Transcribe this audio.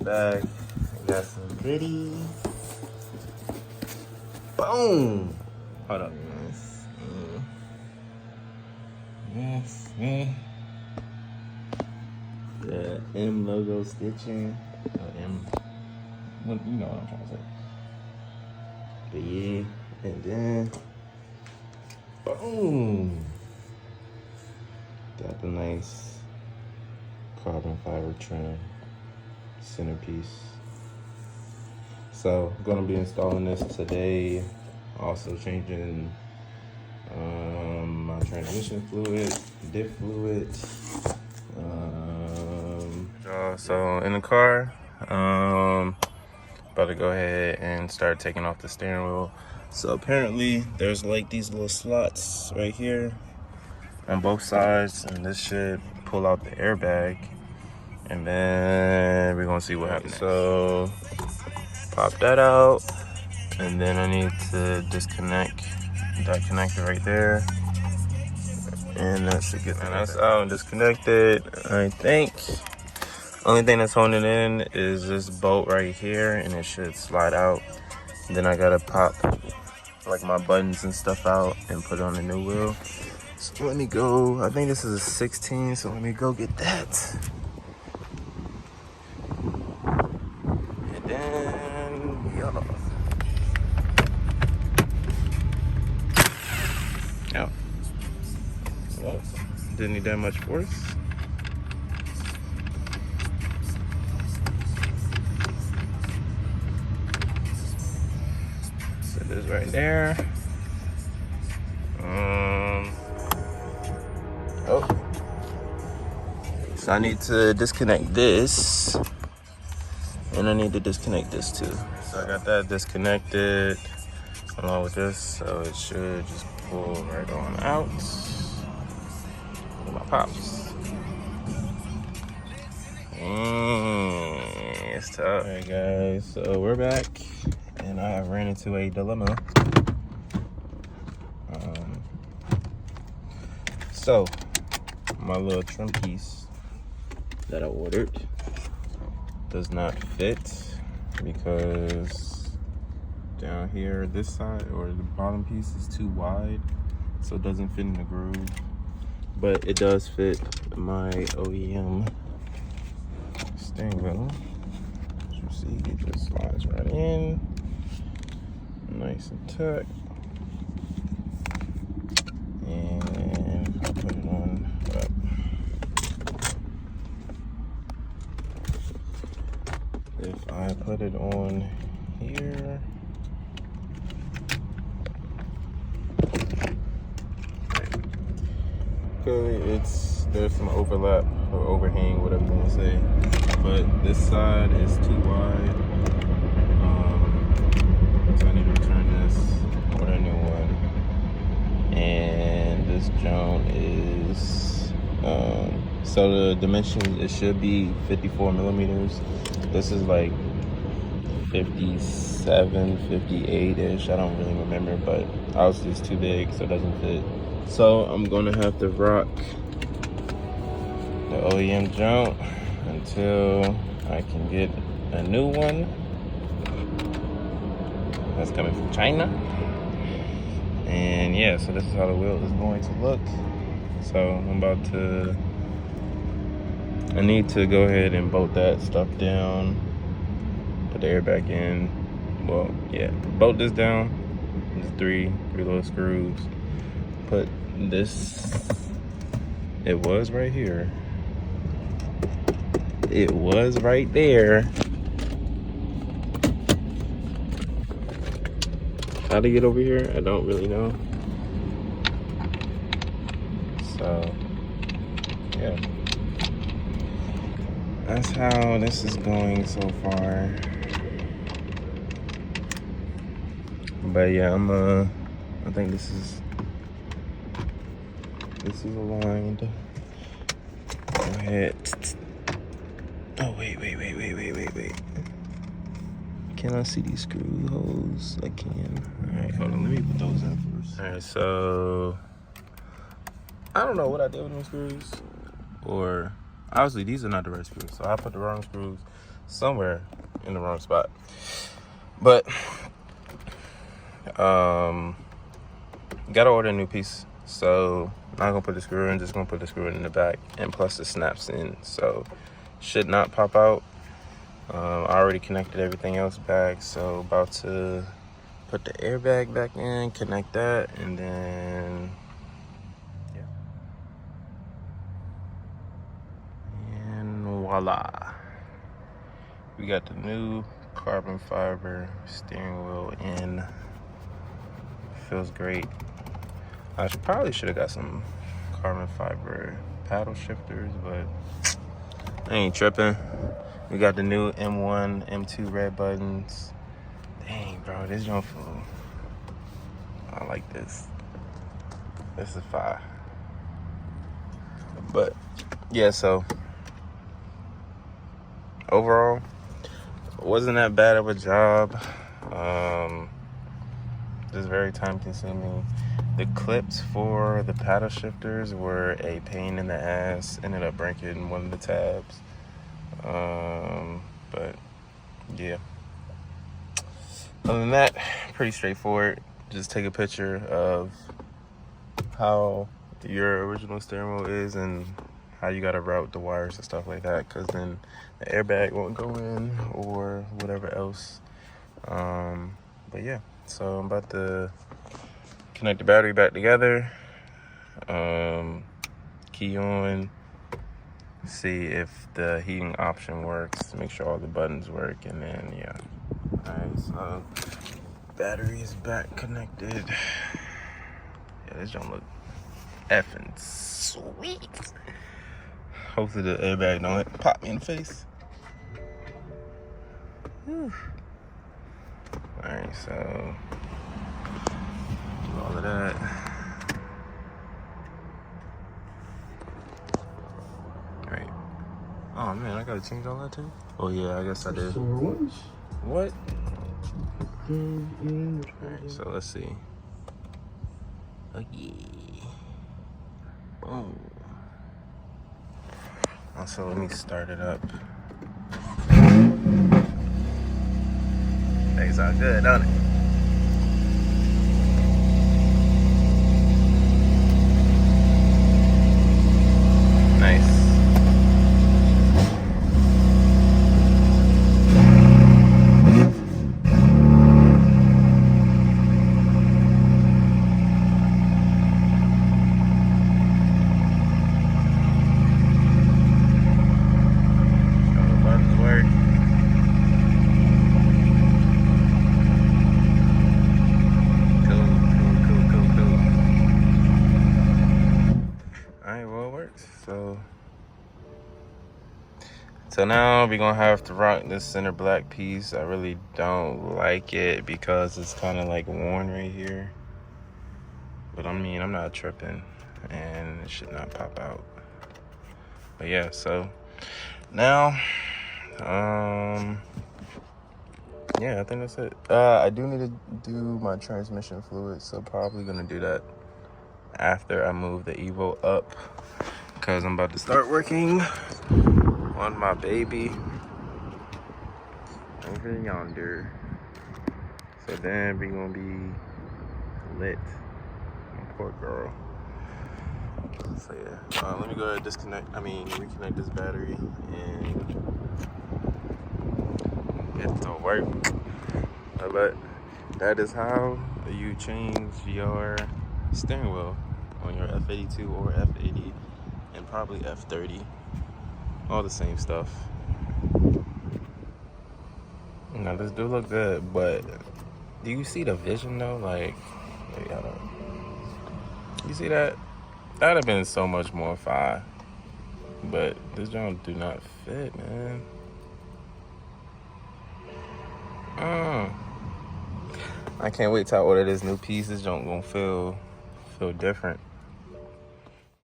back. We got some gritty. Boom. Hold up. Yes. The M logo stitching. M. Well, you know what I'm trying to say. But yeah, and then boom. Got the nice carbon fiber trim centerpiece. So I'm gonna be installing this today. Also changing my transmission fluid, diff fluid. So in the car, about to go ahead and start taking off the steering wheel. So apparently there's like these little slots right here on both sides, and this should pull out the airbag, and then we're gonna see what happens. So pop that out, and then I need to disconnect that connector right there, and that should get that's out and disconnected. I think only thing that's holding it in is this bolt right here, and it should slide out. Then I gotta pop like my buttons and stuff out and put it on the new wheel. So let me go. I think this is a 16, so let me go get that. And then yeah. Yep. Well, didn't need that much force. Set this right there. Oh. So I need to disconnect this, and I need to disconnect this too. So I got that disconnected along with this, so it should just pull right on out. Look at my pops. It's tough. Alright guys, so we're back, and I have ran into a dilemma. So my little trim piece that I ordered does not fit because down here, this side or the bottom piece is too wide, so it doesn't fit in the groove. But it does fit my OEM steering wheel. As you see, it just slides right in, nice and tucked. And I'll put it on up. If I put it on here, okay, there's some overlap or overhang, whatever you want to say, but this side is too wide, so I need to return this, order a new one. And this joint is so the dimension, it should be 54 millimeters. This is like 57, 58-ish. I don't really remember, but obviously it's too big, so it doesn't fit. So I'm gonna have to rock the OEM joint until I can get a new one that's coming from China. And yeah, so this is how the wheel is going to look. So I need to go ahead and bolt that stuff down, put the airbag in. Well, yeah, bolt this down. There's three little screws. Put this, it was right here. It was right there. How to get over here, I don't really know. So yeah, that's how this is going so far. But yeah, I think this is aligned. Go ahead. Oh wait. Can I see these screw holes? I can. Alright, hold on, let me put those in first. Alright, so I don't know what I did with them screws, or obviously these are not the right screws, so I put the wrong screws. somewhere in the wrong spot. But gotta order a new piece. So not gonna put the screw in, just gonna put the screw in the back, and plus it snaps in, so should not pop out. I already connected everything else back, so about to put the airbag back in, connect that, and then yeah, and voila, we got the new carbon fiber steering wheel in. Feels great. I probably should have got some carbon fiber paddle shifters, but I ain't tripping. We got the new M1, M2 red buttons. Dang, bro, this joint full. I like this. This is fire. But yeah, so overall, wasn't that bad of a job. Just very time consuming. The clips for the paddle shifters were a pain in the ass. Ended up breaking one of the tabs. But yeah. Other than that, pretty straightforward. Just take a picture of how your original steering wheel is and how you gotta route the wires and stuff like that, because then the airbag won't go in or whatever else. But yeah, so I'm about to connect the battery back together, key on, see if the heating option works, make sure all the buttons work, and then yeah. Alright, so battery is back connected. Yeah, this don't look effing sweet. Hopefully the airbag don't pop me in the face. Alright, so do all of that. Alright. Oh man, I gotta change all that too? Oh yeah, I guess I did. What? Alright, so let's see. Oh yeah. Boom. Also, let me start it up. Things are good, don't it? Nice. So now we're gonna have to rock this center black piece. I really don't like it because it's kind of like worn right here. But I mean, I'm not tripping and it should not pop out. But yeah, so now, yeah, I think that's it. I do need to do my transmission fluid, so probably gonna do that after I move the Evo up, because I'm about to start working on my baby over yonder. So then we gonna be lit. My poor girl. So yeah, let me go ahead and reconnect this battery and get to work. But that is how you change your steering wheel on your F82 or F80 and probably F30. All the same stuff. Now this do look good, but do you see the vision though? Like, wait, hold on. You see that? That'd have been so much more fire. But this joint do not fit, man. I can't wait till I order this new piece. This joint gonna feel different.